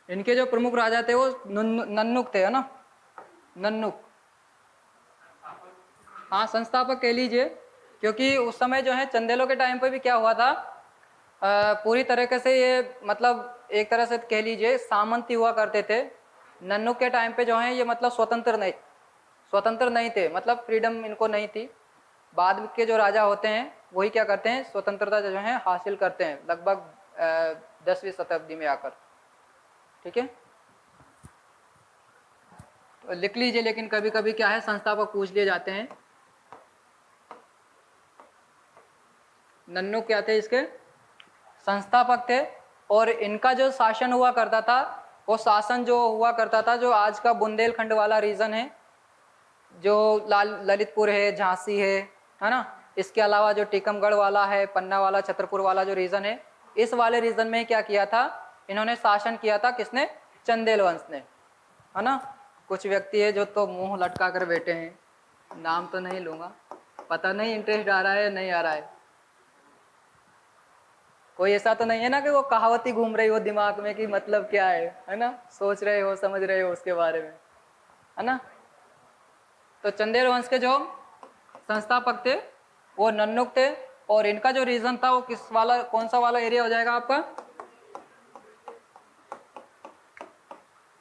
इनके जो प्रमुख राजा थे वो नन्नुक थे, है ना, नन्नुक। हाँ, संस्थापक कह लीजिए, क्योंकि उस समय जो है चंदेलों के टाइम पे भी क्या हुआ था, पूरी तरीके से ये मतलब एक तरह से कह लीजिए सामंती हुआ करते थे। नन्नुक के टाइम पे जो है ये मतलब स्वतंत्र नहीं थे, मतलब फ्रीडम इनको नहीं थी। बाद के जो राजा होते हैं वही क्या करते हैं, स्वतंत्रता जो है हासिल करते हैं लगभग 10वीं शताब्दी में आकर। ठीक है, तो लिख लीजिए, लेकिन कभी कभी क्या है संस्थापक पूछ लिए जाते हैं। नन्नुक क्या थे, इसके संस्थापक थे। और इनका जो शासन हुआ करता था, वो शासन जो हुआ करता था, जो आज का बुंदेलखंड वाला रीजन है, जो ललितपुर है, झांसी है ना, इसके अलावा जो टीकमगढ़ वाला है, पन्ना वाला, छतरपुर वाला जो रीजन है, इस वाले रीजन में क्या किया था, इन्होंने शासन किया था। किसने, चंदेल वंश ने, है ना। कुछ व्यक्ति है जो तो मुंह लटका कर बैठे हैं, नाम तो नहीं लूंगा, पता नहीं इंटरेस्ट आ रहा है या नहीं आ रहा है। कोई ऐसा तो नहीं है ना कि वो कहावत ही घूम रही हो दिमाग में कि मतलब क्या है ना, सोच रहे हो, समझ रहे हो उसके बारे में, है ना। तो चंदेल वंश के जो संस्थापक थे वो नन्नुक थे। और इनका जो रीजन था वो किस वाला, कौन सा वाला एरिया हो जाएगा आपका,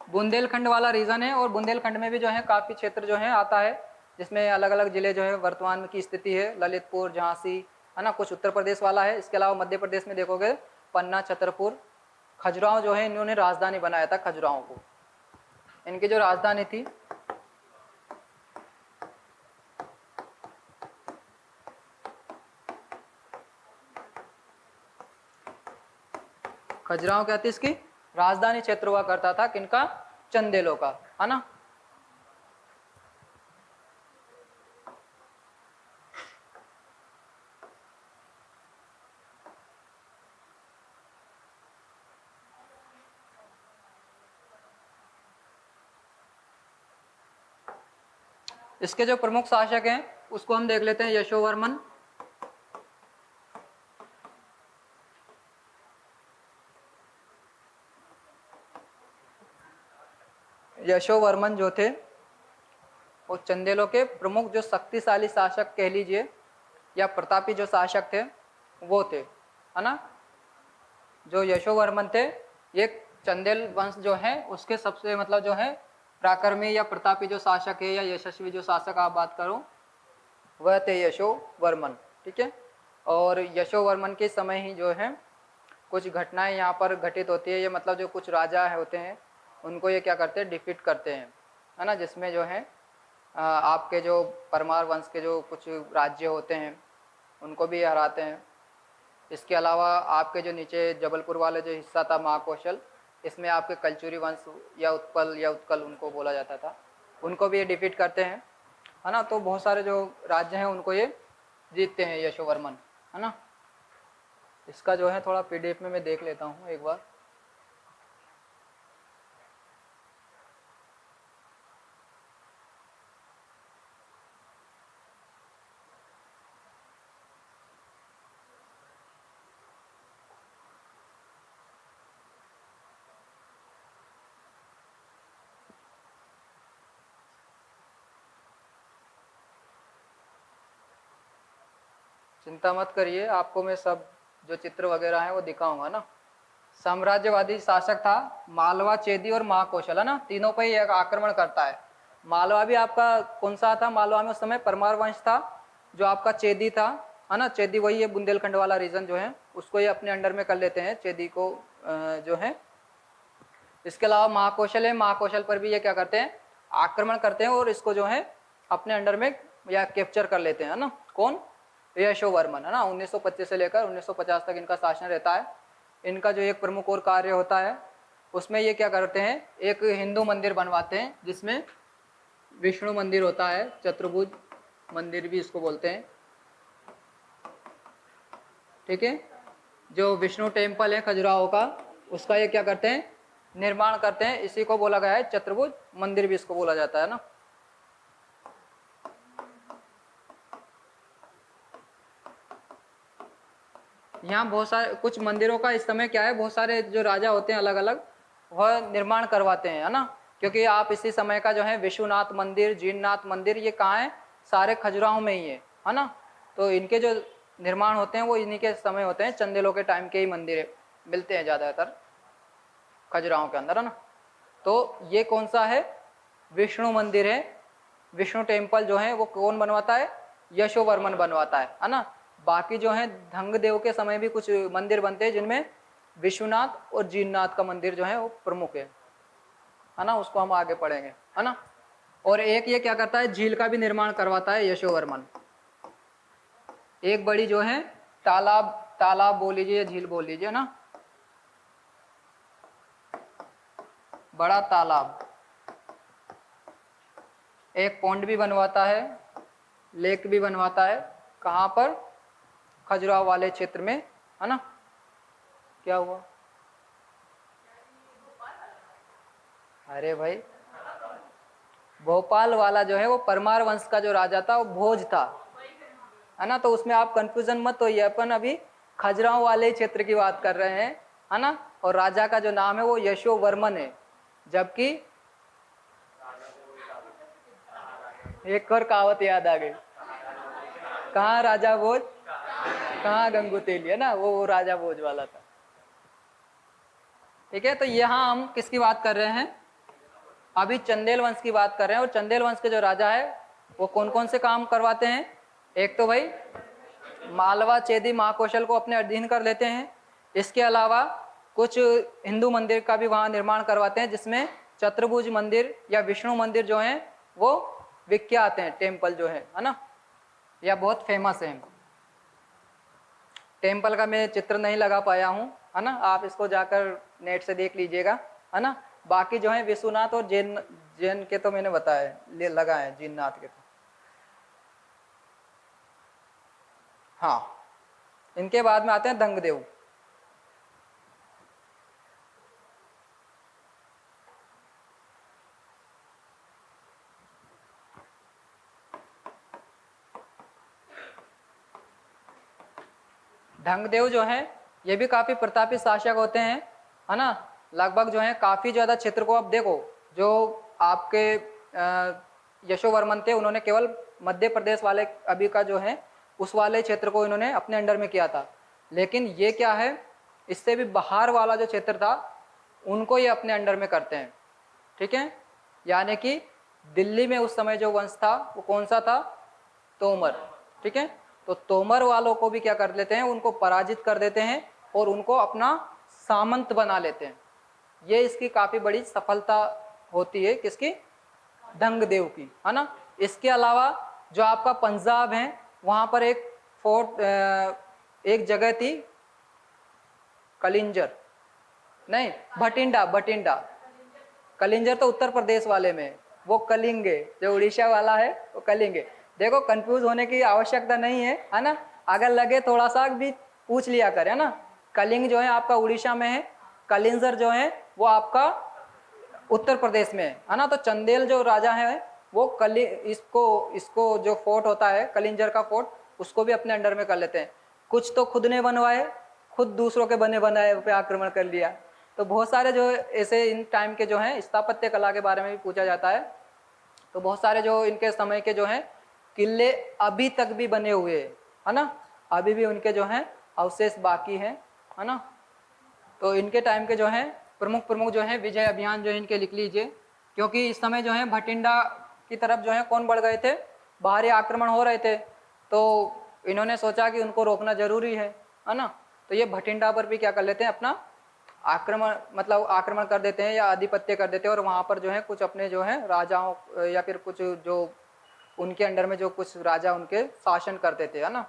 बुंदेलखंड वाला रीजन है। और बुंदेलखंड में भी जो है काफी क्षेत्र जो है आता है, जिसमें अलग अलग जिले जो है वर्तमान की स्थिति है, ललितपुर, झांसी, है ना, कुछ उत्तर प्रदेश वाला है। इसके अलावा मध्य प्रदेश में देखोगे पन्ना, छतरपुर, खजुराहो जो है इन्होंने राजधानी बनाया था, खजुराहो को इनकी जो राजधानी थी। खजुराहो क्या थी, इसकी राजधानी क्षेत्र हुआ करता था, किनका, चंदेलों का, है ना। इसके जो प्रमुख शासक हैं उसको हम देख लेते हैं, यशोवर्मन। यशोवर्मन जो थे वो चंदेलों के प्रमुख जो शक्तिशाली शासक कह लीजिए, या प्रतापी जो शासक थे वो थे, है ना। जो यशोवर्मन थे ये चंदेल वंश जो है उसके सबसे मतलब जो है पराक्रमी या प्रतापी जो शासक है, या यशस्वी जो शासक आप बात करो, वह थे यशोवर्मन। ठीक है, और यशोवर्मन के समय ही जो है कुछ घटनाएं यहाँ पर घटित होती है। ये मतलब जो कुछ राजा होते हैं उनको ये क्या करते हैं, डिफीट करते हैं, है ना। जिसमें जो है आपके जो परमार वंश के जो कुछ राज्य होते हैं उनको भी हराते हैं। इसके अलावा आपके जो नीचे जबलपुर वाले जो हिस्सा था महाकौशल, इसमें आपके कलचुरी वंश या उत्कल उनको बोला जाता था, उनको भी ये डिफीट करते हैं, है ना। तो बहुत सारे जो राज्य हैं उनको ये जीतते हैं यशोवर्मन, है ना। इसका जो है थोड़ा पीडीएफ में मैं देख लेता हूँ एक बार। चिंता मत करिए, आपको मैं सब जो चित्र वगैरह है वो दिखाऊंगा ना। साम्राज्यवादी शासक था मालवा, चेदी और महाकौशल, है ना, तीनों पे ही एक आक्रमण करता है। मालवा भी आपका कौन सा था, मालवा में उस समय परमार वंश था। जो आपका चेदी था, है ना, चेदी वही है बुंदेलखंड वाला रीजन जो है, उसको ये अपने अंडर में कर लेते हैं, चेदी को जो है। इसके अलावा महाकौशल है, महाकौशल पर भी ये क्या करते हैं, आक्रमण करते हैं और इसको जो है अपने अंडर में या कैप्चर कर लेते हैं, है ना। कौन, यशोवर्मन, है ना। 1925 से लेकर 1950 तक इनका शासन रहता है। इनका जो एक प्रमुख और कार्य होता है उसमें ये क्या करते हैं, एक हिंदू मंदिर बनवाते हैं जिसमें विष्णु मंदिर होता है, चतुर्भुज मंदिर भी इसको बोलते हैं। ठीक है, जो विष्णु टेम्पल है खजुराहो का, उसका ये क्या करते हैं, निर्माण करते हैं। इसी को बोला गया है चतुर्भुज मंदिर भी इसको बोला जाता है ना। यहाँ बहुत सारे कुछ मंदिरों का इस समय क्या है, बहुत सारे जो राजा होते हैं अलग अलग, वह निर्माण करवाते हैं, है ना। क्योंकि आप इसी समय का जो है विश्वनाथ मंदिर, जीननाथ मंदिर, ये कहाँ है, सारे खजुराहो में ही है ना। तो इनके जो निर्माण होते हैं वो इन्हीं के समय होते हैं, चंदेलों के टाइम के ही मंदिर मिलते हैं ज़्यादातर खजुराहो के अंदर, है ना। तो ये कौन सा है, विष्णु मंदिर है। विष्णु टेम्पल जो है वो कौन बनवाता है, यशोवर्मन बनवाता है ना। बाकी जो है धंगदेव के समय भी कुछ मंदिर बनते हैं जिनमें विश्वनाथ और जीननाथ का मंदिर जो है वो प्रमुख है ना। उसको हम आगे पढ़ेंगे, है ना। और एक ये क्या करता है, झील का भी निर्माण करवाता है यशोवर्मन। एक बड़ी जो है तालाब, तालाब बोल लीजिए, झील बोल लीजिए ना, बड़ा तालाब, एक पौंड भी बनवाता है, लेक भी बनवाता है। कहाँ पर, खजुराहो वाले क्षेत्र में, है ना। क्या हुआ, अरे भाई भोपाल वाला जो है वो परमार वंश का जो राजा था वो भोज था, है ना। तो उसमें आप कंफ्यूजन मत होइए, अपन अभी खजुराहो वाले क्षेत्र की बात कर रहे हैं, है ना। और राजा का जो नाम है वो यशोवर्मन है। जबकि एक और कहावत याद आ गई, कहाँ राजा भोज कहाँ गंगू तेली, है ना, वो राजा भोज वाला था। ठीक है, तो यहाँ हम किसकी बात कर रहे हैं, अभी चंदेल वंश की बात कर रहे हैं। और चंदेल वंश के जो राजा है वो कौन कौन से काम करवाते हैं, एक तो भाई मालवा चेदी महाकौशल को अपने अधीन कर लेते हैं। इसके अलावा कुछ हिंदू मंदिर का भी वहाँ निर्माण करवाते हैं, जिसमें चतुर्भुज मंदिर या विष्णु मंदिर जो हैं वो विख्यात हैं, टेम्पल जो है ना, या बहुत फेमस है। टेम्पल का मैं चित्र नहीं लगा पाया हूँ, है ना, आप इसको जाकर नेट से देख लीजिएगा, है ना। बाकी जो है विश्वनाथ और जैन, जैन के तो मैंने बताया लगा है, जीननाथ के तो हाँ। इनके बाद में आते हैं धंगदेव। धंगदेव जो है ये भी काफी प्रतापी शासक होते हैं, है ना। लगभग जो है काफी ज्यादा क्षेत्र को, आप देखो जो आपके यशोवर्मन थे उन्होंने केवल मध्य प्रदेश वाले अभी का जो है उस वाले क्षेत्र को इन्होंने अपने अंडर में किया था। लेकिन ये क्या है, इससे भी बाहर वाला जो क्षेत्र था उनको ये अपने अंडर में करते हैं। ठीक है, यानी कि दिल्ली में उस समय जो वंश था वो कौन सा था, तोमर। ठीक है, तो तोमर वालों को भी क्या कर लेते हैं, उनको पराजित कर देते हैं और उनको अपना सामंत बना लेते हैं। ये इसकी काफी बड़ी सफलता होती है, किसकी, धंगदेव की, है ना। इसके अलावा जो आपका पंजाब है वहां पर एक फोर्ट, एक जगह थी कलिंजर, नहीं भटिंडा, भटिंडा, कलिंजर तो उत्तर प्रदेश वाले में, वो कलिंगे, जो उड़ीसा वाला है वो कलिंगे। देखो कंफ्यूज होने की आवश्यकता नहीं है ना, अगर लगे थोड़ा सा भी पूछ लिया करे, है ना। कलिंग जो है आपका उड़ीसा में है, कलिंजर जो है वो आपका उत्तर प्रदेश में है ना। तो चंदेल जो राजा है वो इसको इसको जो फोर्ट होता है कलिंजर का फोर्ट, उसको भी अपने अंडर में कर लेते हैं। कुछ तो खुद ने बनवाए, खुद दूसरों के बने बनाए पे आक्रमण कर लिया। तो बहुत सारे जो ऐसे इन टाइम के जो हैं स्थापत्य कला के बारे में भी पूछा जाता है। तो बहुत सारे जो इनके समय के जो हैं किले अभी तक भी बने हुए है ना, अभी भी उनके जो हैं अवशेष बाकी है ना। तो इनके टाइम के जो हैं प्रमुख प्रमुख जो हैं विजय अभियान जो है इनके लिख लीजिए, क्योंकि इस समय जो है भटिंडा की तरफ जो है कौन बढ़ गए थे, बाहरी आक्रमण हो रहे थे। तो इन्होंने सोचा कि उनको रोकना जरूरी है ना। तो ये भटिंडा पर भी क्या कर लेते हैं, अपना आक्रमण, मतलब आक्रमण कर देते हैं या आधिपत्य कर देते हैं। और वहाँ पर जो है कुछ अपने जो है राजाओं या फिर कुछ जो उनके अंडर में जो कुछ राजा उनके शासन करते थे, है ना,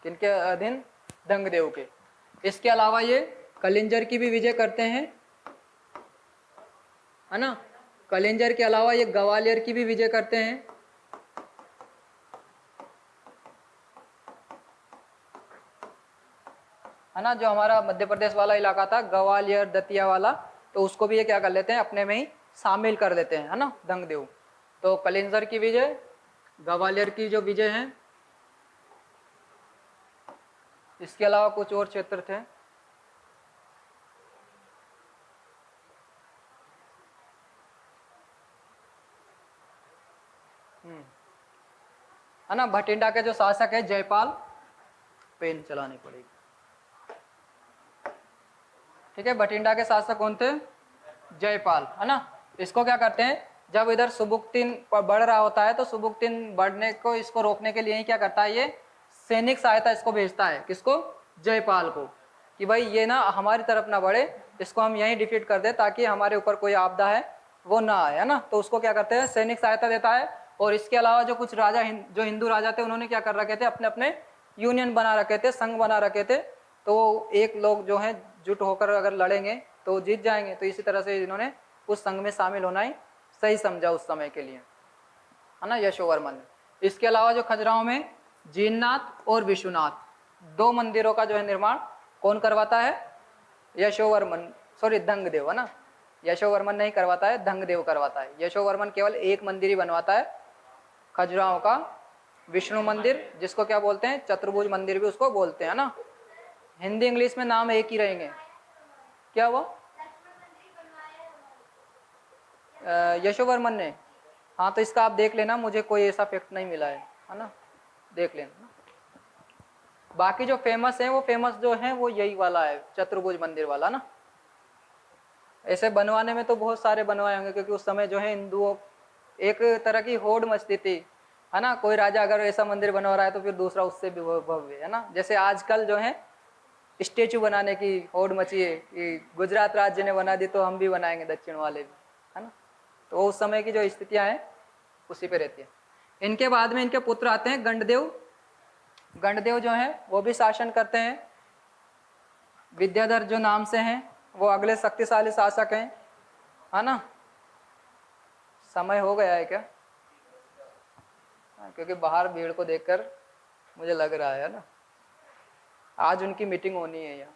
किनके अधीन, धंगदेव के। इसके अलावा ये कलिंजर की भी विजय करते हैं, है ना। कलिंजर के अलावा ये ग्वालियर की भी विजय करते हैं, है ना। जो हमारा मध्य प्रदेश वाला इलाका था ग्वालियर दतिया वाला, तो उसको भी ये क्या कर लेते हैं, अपने में ही शामिल कर देते हैं, है ना, धंगदेव। तो कलिंजर की विजय, ग्वालियर की जो विजय है, इसके अलावा कुछ और क्षेत्र थे। है ना। भटिंडा के जो शासक है जयपाल, पेन चलानी पड़ेगी, ठीक है। भटिंडा के शासक कौन थे? जयपाल, है ना। इसको क्या करते हैं, जब इधर सुबुक्तिन बढ़ रहा होता है तो सुबुक्तिन बढ़ने को, इसको रोकने के लिए ही क्या करता है, ये सैनिक सहायता इसको भेजता है, किसको? जयपाल को, कि भाई ये ना हमारी तरफ ना बढ़े, इसको हम यहीं डिफीट कर दे ताकि हमारे ऊपर कोई आपदा है वो ना आए, है ना। तो उसको क्या करते हैं, सैनिक सहायता देता है। और इसके अलावा जो कुछ राजा जो हिंदू राजा थे उन्होंने क्या कर रखे थे, अपने अपने यूनियन बना रखे थे, संघ बना रखे थे। तो एक लोग जो है जुट होकर अगर लड़ेंगे तो जीत जाएंगे। तो इसी तरह से इन्होंने उस संघ में शामिल होना ही सही समझा उस समय के लिए, है ना, यशोवर्मन ने। इसके अलावा जो खजुराहो में जीननाथ और विश्वनाथ दो मंदिरों का जो है निर्माण कौन करवाता है? यशोवर्मन, सॉरी धंगदेव, है ना। यशोवर्मन नहीं करवाता है, धंगदेव करवाता है। यशोवर्मन केवल एक मंदिर ही बनवाता है खजुराहो का, विष्णु मंदिर, जिसको क्या बोलते हैं, चतुर्भुज मंदिर भी उसको बोलते हैं, ना। हिंदी इंग्लिश में नाम एक ही रहेंगे। क्या हुआ? यशोवर्मन ने, हाँ तो इसका आप देख लेना, मुझे कोई ऐसा फैक्ट नहीं मिला है ना, देख लेना। बाकी जो फेमस है वो फेमस जो है वो यही वाला है, चतुर्भुज मंदिर वाला, ना। ऐसे बनवाने में तो बहुत सारे बनवाए होंगे, क्योंकि उस समय जो है हिंदुओं एक तरह की होड़ मचती थी, है ना। कोई राजा अगर ऐसा मंदिर बनवा रहा है तो फिर दूसरा उससे भी भव्य, है ना। जैसे आजकल जो है स्टेचू बनाने की होड़ मची है कि गुजरात राज्य ने बना दी तो हम भी बनाएंगे, दक्षिण वाले भी, है ना। तो उस समय की जो स्थितियां हैं उसी पे रहती है। इनके बाद में इनके पुत्र आते हैं गंडदेव। गंडदेव जो है वो भी शासन करते हैं। विद्याधर जो नाम से हैं वो अगले शक्तिशाली शासक हैं, है ना। समय हो गया है क्या? क्योंकि बाहर भीड़ को देखकर मुझे लग रहा है ना, आज उनकी मीटिंग होनी है यहाँ।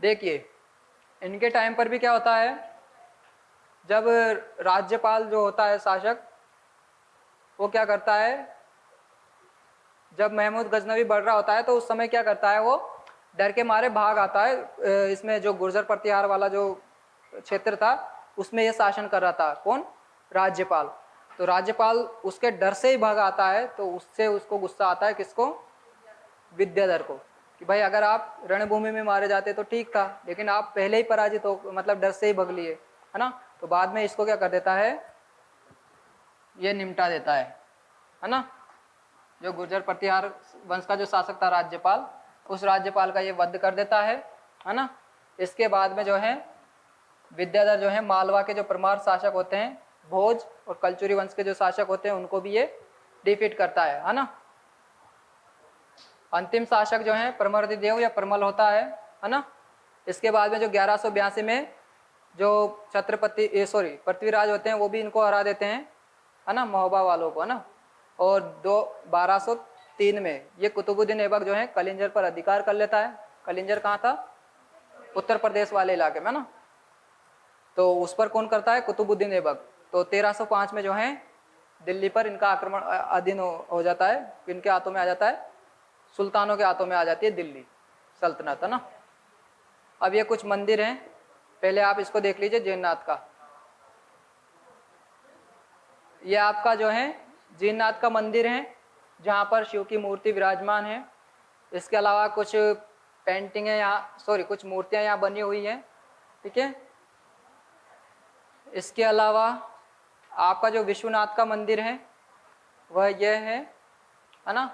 देखिए इनके टाइम पर भी क्या होता है, जब राज्यपाल जो होता है शासक, वो क्या करता है, जब महमूद गजनवी बढ़ रहा होता है तो उस समय क्या करता है, वो डर के मारे भाग आता है। इसमें जो गुर्जर प्रतिहार वाला जो क्षेत्र था उसमें ये शासन कर रहा था, कौन? राज्यपाल। तो राज्यपाल उसके डर से ही भाग आता है, तो उससे उसको गुस्सा आता है, किसको? विद्याधर को, कि भाई अगर आप रणभूमि में मारे जाते तो ठीक था, लेकिन आप पहले ही पराजित हो, मतलब डर से ही भग लिए, है ना। तो बाद में इसको क्या कर देता है, ये निमटा देता है ना। जो गुर्जर प्रतिहार वंश का जो शासक था राज्यपाल, उस राज्यपाल का ये वध कर देता है ना। इसके बाद में जो है विद्याधर जो है मालवा के जो परमार शासक होते हैं, भोज और कलचुरी वंश के जो शासक होते हैं, उनको भी ये डिफीट करता है ना। अंतिम शासक जो है परमर्दिदेव या परमल होता है ना। इसके बाद में जो 1182 में जो छत्रपति पृथ्वीराज होते हैं वो भी इनको हरा देते हैं, है ना, महोबा वालों को, है ना। और 1203 में ये कुतुबुद्दीन ऐबक जो है कलिंजर पर अधिकार कर लेता है। कलिंजर कहाँ था? उत्तर प्रदेश वाले इलाके में, ना। तो उस पर कौन करता है? कुतुबुद्दीन ऐबक। तो 1305 में जो है दिल्ली पर इनका आक्रमण अधीन हो जाता है, इनके हाथों में आ जाता है, सुल्तानों के हाथों में आ जाती है दिल्ली सल्तनत, है ना। अब ये कुछ मंदिर हैं, पहले आप इसको देख लीजिए, जैननाथ का। ये आपका जो है जैननाथ का मंदिर है, जहाँ पर शिव की मूर्ति विराजमान है। इसके अलावा कुछ पेंटिंगें यहाँ, कुछ मूर्तियाँ यहाँ बनी हुई हैं, ठीक है। इसके अलावा आपका जो विश्वनाथ का मंदिर है वह यह है ना।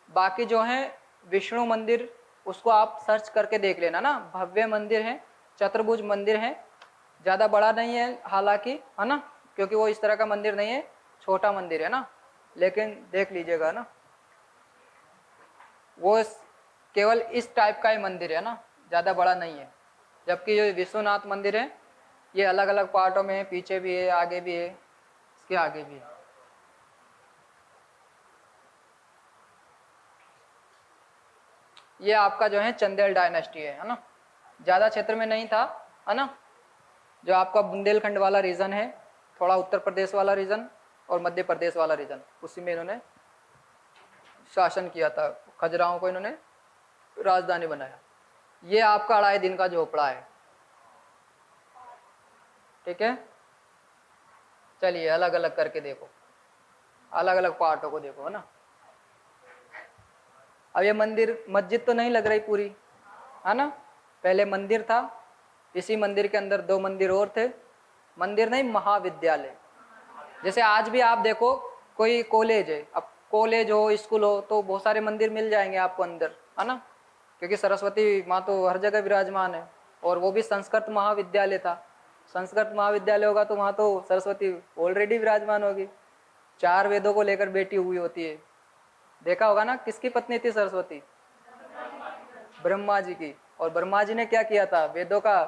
बाकी जो है विष्णु मंदिर, उसको आप सर्च करके देख लेना, ना। भव्य मंदिर है, चतुर्भुज मंदिर है, ज़्यादा बड़ा नहीं है हालांकि, है ना, क्योंकि वो इस तरह का मंदिर नहीं है, छोटा मंदिर है ना, लेकिन देख लीजिएगा ना, वो केवल इस टाइप का ही मंदिर है ना, ज़्यादा बड़ा नहीं है। जबकि जो विश्वनाथ मंदिर है ये अलग अलग पार्टों में है, पीछे भी है, आगे भी है, इसके आगे भी है। ये आपका जो है चंदेल डायनेस्टी है ना, ज़्यादा क्षेत्र में नहीं था, है ना। जो आपका बुंदेलखंड वाला रीजन है, थोड़ा उत्तर प्रदेश वाला रीजन और मध्य प्रदेश वाला रीजन, उसी में इन्होंने शासन किया था। खजुराहो को इन्होंने राजधानी बनाया। ये आपका 2.5 दिन का झोपड़ा है। ठीक है, चलिए अलग अलग करके देखो, अलग अलग पार्टों को देखो, है ना। अब ये मंदिर, मस्जिद तो नहीं लग रही पूरी, है ना। पहले मंदिर था, इसी मंदिर के अंदर 2 मंदिर और थे। मंदिर नहीं, महाविद्यालय। जैसे आज भी आप देखो कोई कॉलेज है, अब कॉलेज हो, स्कूल हो, तो बहुत सारे मंदिर मिल जाएंगे आपको अंदर, है ना, क्योंकि सरस्वती माँ तो हर जगह विराजमान है। और वो भी संस्कृत महाविद्यालय था। संस्कृत महाविद्यालय होगा तो वहाँ तो सरस्वती ऑलरेडी विराजमान होगी, 4 वेदों को लेकर बैठी हुई होती है। देखा होगा ना, किसकी पत्नी थी सरस्वती? ब्रह्मा जी की। और ब्रह्मा जी ने क्या किया था? वेदों का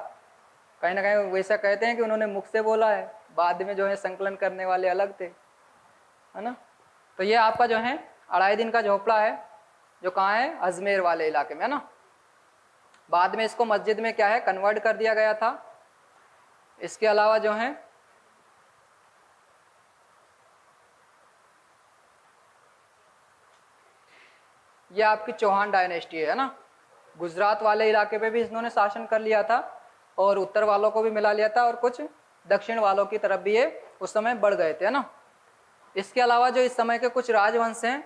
कहीं ना कहीं वैसा कहते हैं कि उन्होंने मुख से बोला है, बाद में जो है संकलन करने वाले अलग थे, है ना। तो ये आपका जो है 2.5 दिन का झोपड़ा है, जो कहाँ है? अजमेर वाले इलाके में, है ना। बाद में इसको मस्जिद में क्या है, कन्वर्ट कर दिया गया था। इसके अलावा जो है ये आपकी चौहान डायनेस्टी है ना। गुजरात वाले इलाके पे भी इन्होंने शासन कर लिया था, और उत्तर वालों को भी मिला लिया था, और कुछ दक्षिण वालों की तरफ भी ये उस समय बढ़ गए थे, है ना। इसके अलावा जो इस समय के कुछ राजवंश हैं,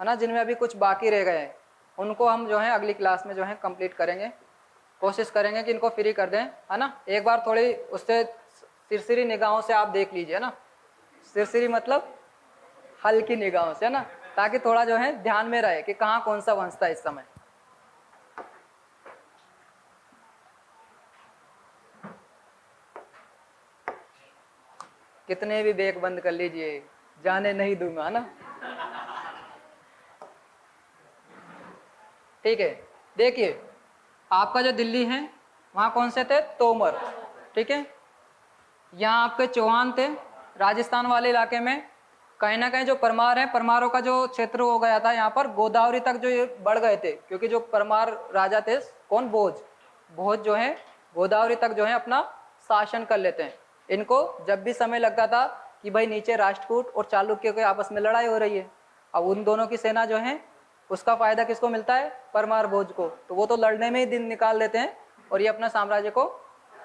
है ना, जिनमें अभी कुछ बाकी रह गए हैं, उनको हम जो है अगली क्लास में जो है कंप्लीट करेंगे। कोशिश करेंगे कि इनको फ्री कर दें, है ना। एक बार थोड़ी उससे सिरसिरी निगाहों से आप देख लीजिए ना। सिरसिरी मतलब हल्की निगाहों से, है ना, ताकि थोड़ा जो है ध्यान में रहे कि कहाँ कौन सा वंश था इस समय। कितने भी बेक बंद कर लीजिए, जाने नहीं दूंगा, है ना। ठीक है, देखिए आपका जो दिल्ली है वहाँ कौन से थे? तोमर। ठीक है, यहाँ आपके चौहान थे। राजस्थान वाले इलाके में कहीं ना कहीं जो परमार है, परमारों का जो क्षेत्र हो गया था, यहाँ पर गोदावरी तक जो ये बढ़ गए थे, क्योंकि जो परमार राजा थे, कौन? भोज। भोज जो है गोदावरी तक जो है अपना शासन कर लेते हैं। इनको जब भी समय लगता था कि भाई नीचे राष्ट्रकूट और चालुक्य के आपस में लड़ाई हो रही है, अब उन दोनों की सेना जो है उसका फायदा किसको मिलता है? परमार भोज को। तो वो तो लड़ने में ही दिन निकाल लेते हैं, और ये अपना साम्राज्य को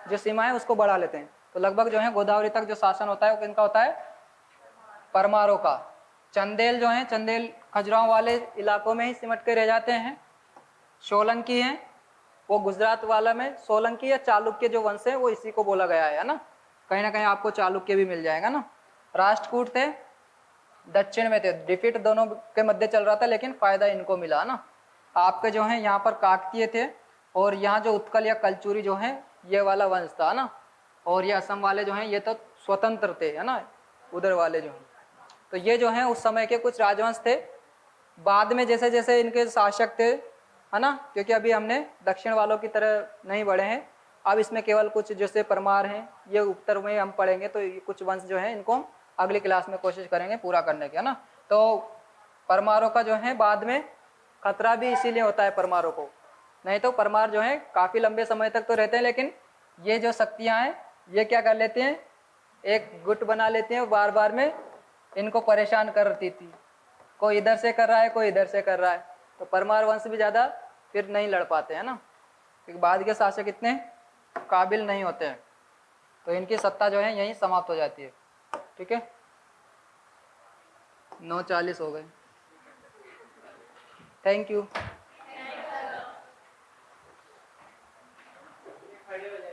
जो सीमा है उसको बढ़ा लेते हैं। तो लगभग जो है गोदावरी तक जो शासन होता है वो किनका होता है? परमारों का। चंदेल जो है, चंदेल खजुराहो वाले इलाकों में ही सिमट के रह जाते हैं। सोलंकी है, वो गुजरात वाला में सोलंकी या चालुक्य जो वंश है वो इसी को बोला गया है ना। कहीं ना कहीं आपको चालुक्य भी मिल जाएगा ना। राष्ट्रकूट थे, दक्षिण में थे, डिफिट दोनों के मध्य चल रहा था, लेकिन फायदा इनको मिला ना। आपके जो है यहाँ पर काकतीय थे, और यहाँ जो उत्कल या कलचुरी जो है ये वाला वंश था ना। और ये असम वाले जो हैं ये तो स्वतंत्र थे, है ना, उधर वाले जो हैं। तो ये जो है उस समय के कुछ राजवंश थे। बाद में जैसे जैसे इनके शासक थे, है ना, क्योंकि अभी हमने दक्षिण वालों की तरह नहीं बढ़े हैं, अब इसमें केवल कुछ जैसे परमार हैं ये उत्तर में हम पढ़ेंगे। तो ये कुछ वंश जो है इनको हम अगली क्लास में कोशिश करेंगे पूरा करने की, है ना। तो परमारों का जो है बाद में खतरा भी इसीलिए होता है परमारों को, नहीं तो परमार जो है काफ़ी लंबे समय तक तो रहते हैं, लेकिन ये जो शक्तियाँ हैं ये क्या कर लेते हैं? एक गुट बना लेते हैं, बार बार में इनको परेशान करती थी। कोई इधर से कर रहा है, कोई इधर से कर रहा है, तो परमार वंश भी ज़्यादा फिर नहीं लड़ पाते, है ना, क्योंकि बाद के शासक इतने काबिल नहीं होते हैं। तो इनकी सत्ता जो है यहीं समाप्त हो जाती है। ठीक है, 9:40 हो गए। Thank you.